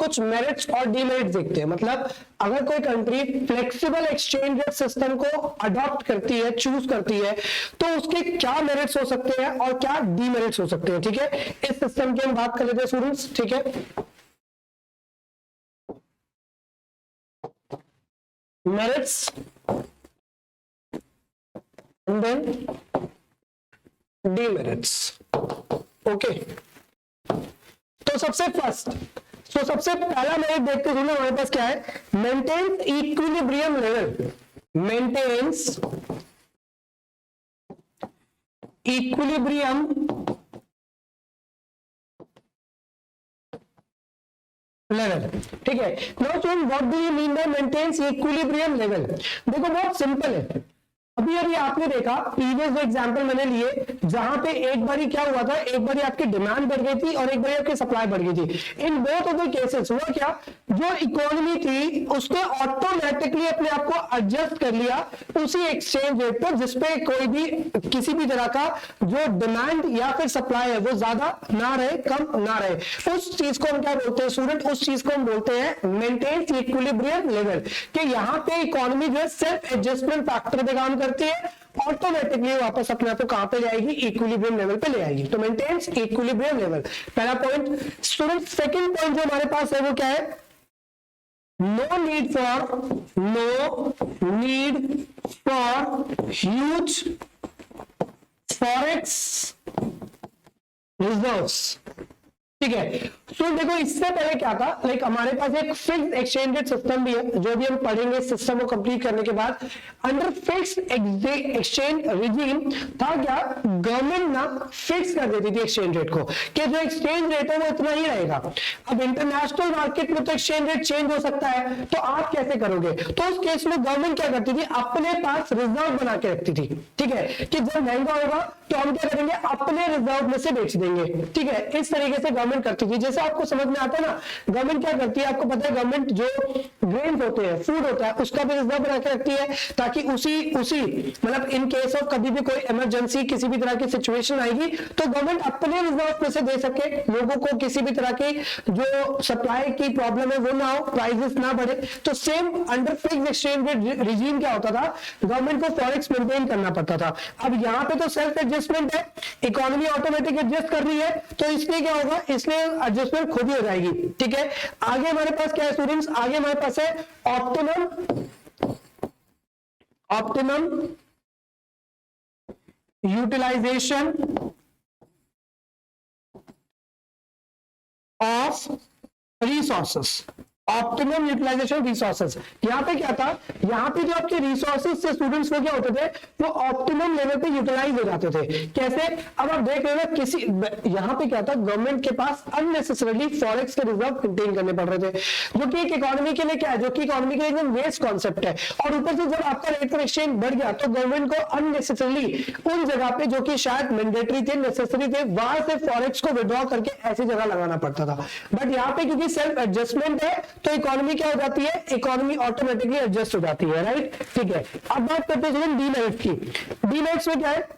कुछ मेरिट्स और डीमेरिट्स देखते हैं। मतलब अगर कोई country flexible exchange rate system को अडॉप्ट करती है, चूज करती है, तो उसके क्या मेरिट्स हो सकते हैं और क्या डीमेरिट्स हो सकते हैं। ठीक है, इस सिस्टम की हम बात कर लेते हैं स्टूडेंट्स। ठीक है, merits and then demerits. Okay, तो सबसे पहला मेरिट देखते हैं हमारे पास क्या है, maintains equilibrium level, maintains equilibrium level. ठीक है, now student what do you mean by maintains equilibrium level. देखो बहुत सिंपल है। अभी आपने देखा प्रीवियस एग्जांपल मैंने लिए, जहां पे एक बारी क्या हुआ था, एक बारी आपकी डिमांड बढ़ गई थी और एक बारी आपकी सप्लाई बढ़ गई थी। In both of the cases हुआ क्या, जो इकोनॉमी थी उसने ऑटोमेटिकली अपने आप को एडजस्ट कर लिया उसी एक्सचेंज रेट पर जिसपे कोई भी किसी भी तरह का जो डिमांड या फिर सप्लाई है वो ज्यादा ना रहे, कम ना रहे। उस चीज को हम क्या बोलते हैं स्टूडेंट, उस चीज को हम बोलते हैं मेंटेन्स इक्विलिब्रियम लेवल। कि यहाँ पे इकोनॉमी जो है सेल्फ एडजस्टमेंट फैक्टर पे काम करती है, ऑटोमेटिकली वापस अपने आप को कहां पे जाएगी, इक्विलिब्रियम लेवल पे ले आएगी। तो मेंटेन्स इक्विलिब्रियम लेवल, पहला पॉइंट स्टूडेंट। सेकंड पॉइंट जो हमारे पास है वो क्या है, no need for huge forex reserves. ठीक है, तो देखो इससे पहले क्या था, लाइक हमारे पास एक फिक्स्ड एक्सचेंज रेट सिस्टम भी है, जो भी हम पढ़ेंगे सिस्टम को कंप्लीट करने के बाद। अंडर फिक्स्ड एक्सचेंज रिजीम था क्या, गवर्नमेंट ना फिक्स कर देती थी एक्सचेंज रेट को, कि जो एक्सचेंज रेट है वो इतना ही रहेगा। अब इंटरनेशनल मार्केट में तो एक्सचेंज रेट चेंज हो सकता है, तो आप कैसे करोगे। तो उस केस में गवर्नमेंट क्या करती थी, अपने पास रिजर्व बना के रखती थी। ठीक है, कि जब महंगा होगा तो हम क्या करेंगे, अपने रिजर्व में से बेच देंगे। ठीक है, इस तरीके से गवर्नमेंट करती थी। जैसे आपको समझ में आता है ना, गवर्नमेंट क्या करती है, आपको पता है गवर्नमेंट जो ग्रेन होते हैं, फूड होता है, उसका भी रिजर्व बना के रखती है, ताकि उसी मतलब इन केस ऑफ कभी भी कोई इमरजेंसी, किसी भी तरह की सिचुएशन आएगी तो गवर्नमेंट अपने रिजर्व में से दे सके, लोगों को किसी भी तरह की जो सप्लाई की प्रॉब्लम है वो ना हो, प्राइसेस ना बढ़े। तो same under fixed exchange rate regime क्या होता था, गवर्नमेंट को फॉरेक्स मेंटेन करना पड़ता था। अब यहाँ पे तो सेल्फ एडजस्टमेंट है, इकोनॉमी ऑटोमेटिक एडजस्ट कर रही है, तो इसलिए क्या होगा, इसलिए एडजस्टमेंट खुद ही हो जाएगी। ठीक है, आगे हमारे पास क्या है स्टूडेंट्स, आगे हमारे पास है optimum utilisation of resources. Optimum utilisation resources, यहाँ पे क्या था, यहाँ पे जो आपके रिसोर्सेस से स्टूडेंट्स वो क्या होते थे, वो ऑप्टिमम लेवल पे यूटिलाइज हो जाते थे। कैसे, अब आप देख रहे हो किसी, यहाँ पे क्या था, गवर्नमेंट के पास अननेसेसरली फॉरेक्स के रिजर्व मेंटेन करने पड़ रहे थे, जो कि एक इकोनॉमी के लिए क्या है, जो कि इकोनॉमी के लिए एकदम वेस्ट कॉन्सेप्ट है। और ऊपर से जब आपका रेट ऑफ एक्सचेंज बढ़ गया तो गवर्नमेंट को अननेसेसरली उन जगह पे जो कि शायद मैंडेटरी थे, नेसेसरी थे, वहां से फॉरेक्स को विड्रॉ करके ऐसी जगह लगाना पड़ता था। बट यहाँ पे क्योंकि सेल्फ एडजस्टमेंट है तो इकोनॉमी क्या हो जाती है, इकोनॉमी ऑटोमेटिकली एडजस्ट हो जाती है। राइट, ठीक है। अब बात करते हैं डीमेरिट की। डीमेरिट्स में क्या है,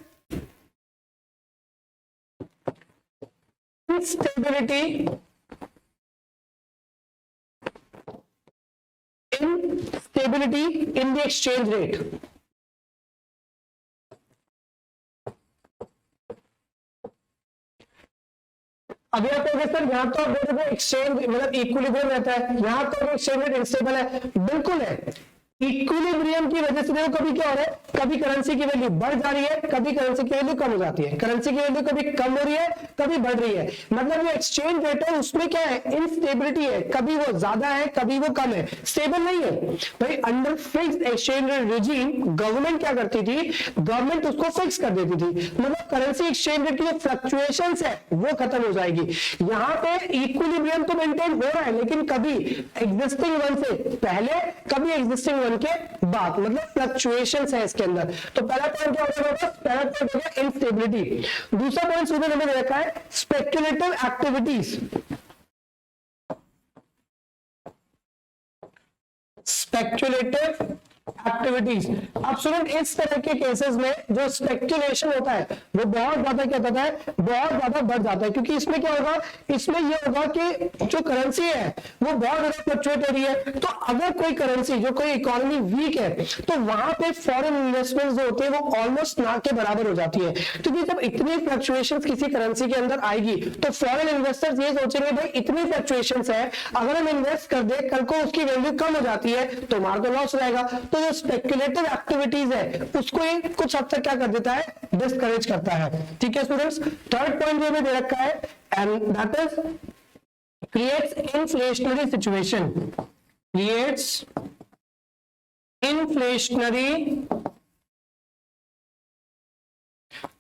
instability in the exchange rate। अभी आप कहोगे सर यहाँ तो देखो एक्सचेंज मतलब इक्विलिब्रियम रहता है, यहाँ तो एक्सचेंज रेट अनस्टेबल है। बिल्कुल है, इक्विलिब्रियम की वजह से देखो कभी क्या हो रहा है, कभी करेंसी की वैल्यू बढ़ जा रही है, कभी करेंसी की वैल्यू कम हो जाती है, करेंसी की वैल्यू कभी कम हो रही है, कभी बढ़ रही है। मतलब जो एक्सचेंज रेट है उसमें क्या है, इनस्टेबिलिटी है, कभी वो ज्यादा है कभी वो कम है, स्टेबल नहीं है भाई। Under fixed exchange rate regime government क्या करती थी, गवर्नमेंट उसको फिक्स कर देती थी। मतलब करेंसी एक्सचेंज रेट की जो फ्लक्चुएशंस है वो खत्म हो जाएगी। यहाँ पे इक्विलिब्रियम तो मेंटेन हो रहा है, लेकिन कभी एग्जिस्टिंग वन से पहले, कभी एग्जिस्टिंग के बाद, मतलब फ्लक्चुएशंस है इसके अंदर। तो पहला पॉइंट क्या होगा, पहला पॉइंट होगा इनस्टेबिलिटी। दूसरा पॉइंट सुबह हमें रखा है स्पेक्युलेटिव एक्टिविटीज। Speculative activities. अब स्टूडेंट इस तरह के केसेस में जो स्पेक्युलेशन होता है वो बहुत ज्यादा क्या होता है, बहुत ज्यादा बढ़ जाता है, क्योंकि इसमें क्या होगा, इसमें ये होगा कि जो करेंसी है वो बहुत ज्यादा फ्लक्चुएट हो रही है। तो अगर कोई करेंसी, जो कोई इकोनॉमी वीक है, तो वहां पे फॉरेन इन्वेस्टमेंट जो होते हैं वो ऑलमोस्ट ना के बराबर हो जाती है, क्योंकि जब इतनी फ्लक्चुएशन किसी करेंसी के अंदर आएगी तो फॉरेन इन्वेस्टर्स ये सोचेंगे भाई इतनी फ्लक्चुएशन है, अगर हम इन्वेस्ट कर दे कल को उसकी वैल्यू कम हो जाती है तो हमारा तो लॉस रहेगा। तो जो स्पेक्युलेटिव एक्टिविटीज है उसको ये कुछ हद तक क्या कर देता है, डिस्करेज करता है। ठीक है स्टूडेंट्स, थर्ड पॉइंट जो दे रखा है, and that is creates inflationary situation, creates inflationary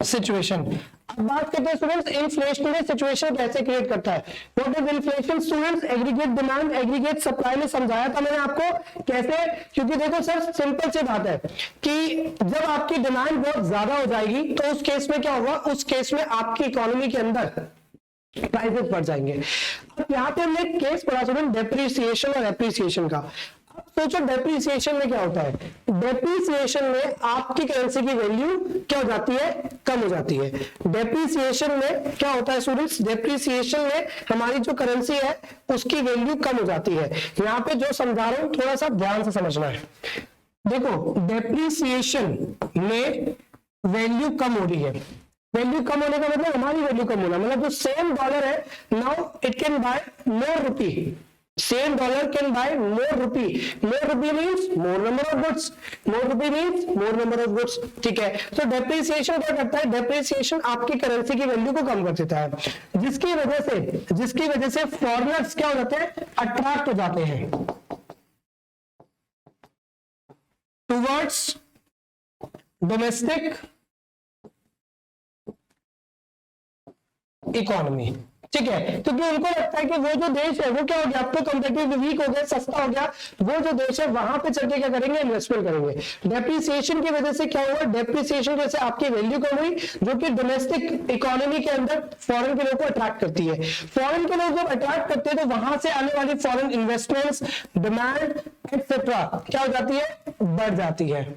situation. अब बात करते हैं स्टूडेंट्स इन्फ्लेशनरी सिचुएशन कैसे क्रिएट करता है। What is inflation students? Aggregate demand aggregate supply में समझाया था मैंने आपको कैसे, क्योंकि देखो सर सिंपल सी बात है कि जब आपकी डिमांड बहुत ज्यादा हो जाएगी तो उस केस में क्या होगा, उस केस में आपकी इकोनॉमी के अंदर प्राइसेस बढ़ जाएंगे। अब यहाँ पे हमने केस पढ़ा स्टूडेंट डेप्रिसिएशन और एप्रिसिएशन का। सोचो डेप्रिसिएशन में क्या होता है, डेप्रिसिएशन में आपकी करेंसी की वैल्यू क्या हो जाती है, कम हो जाती है। डेप्रिसिएशन में क्या होता है स्टूडेंट्स, डेप्रिसिएशन में हमारी जो करेंसी है उसकी वैल्यू कम हो जाती है। यहाँ पे जो समझा रहा हूं थोड़ा सा ध्यान से समझना है। देखो डेप्रिसिएशन में वैल्यू कम हो रही है, वैल्यू कम होने का मतलब हमारी वैल्यू कम होना, मतलब जो सेम डॉलर है now it can buy more rupee, same dollar can buy more rupee, more rupee means more number of goods, more rupee means more number of goods। ठीक है, तो डेप्रिसिएशन क्या करता है, डेप्रिसिएशन आपकी करेंसी की value को कम कर देता है, जिसकी वजह से फॉरेनर्स क्या हो जाते हैं, अट्रैक्ट हो जाते हैं टुवर्ड्स डोमेस्टिक इकोनॉमी। ठीक है, क्योंकि उनको लगता है कि वो जो देश है वो क्या हो गया, अब तो कॉम्पिटिटिव वीक हो गया, सस्ता हो गया, वो जो देश है वहां पे चल के क्या करेंगे, इन्वेस्टमेंट करेंगे। डेप्रिसिएशन की वजह से क्या हुआ, डेप्रिसिएशन जैसे आपकी वैल्यू कम हुई, जो कि डोमेस्टिक इकोनॉमी के अंदर फॉरेन के लोगों को अट्रैक्ट करती है। फॉरेन के लोग जब अट्रैक्ट करते हैं तो वहां से आने वाली फॉरेन इन्वेस्टमेंट्स, डिमांड एक्सेट्रा क्या हो जाती है, बढ़ जाती है।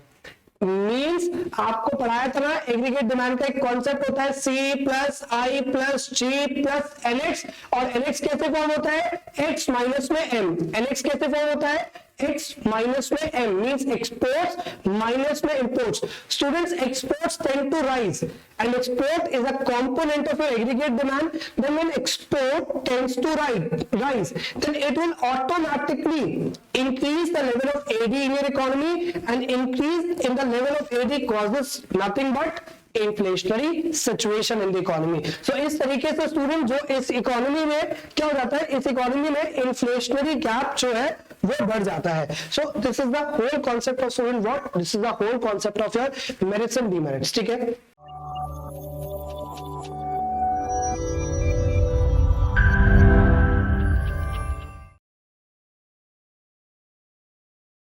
मीन्स आपको पढ़ाया था ना, एग्रीगेट डिमांड का एक कॉन्सेप्ट होता है C plus I plus G plus NX, और NX कैसे फॉर्म होता है, X माइनस में M। NX कैसे फॉर्म होता है, X माइनस में M, मीन्स एक्सपोर्ट्स माइनस में imports. Students exports tend to rise and export is a component of your aggregate demand, then when export tends to rise, then it will automatically increase the level of AD in your economy, and increase in the level of AD causes nothing but inflationary situation in the economy। So इस तरीके से student जो इस economy में क्या हो जाता है, इस इकोनॉमी में इन्फ्लेशनरी गैप जो है वो बढ़ जाता है। So this is the whole concept of student, what this is the whole concept of your merits and demerits. ठीक है,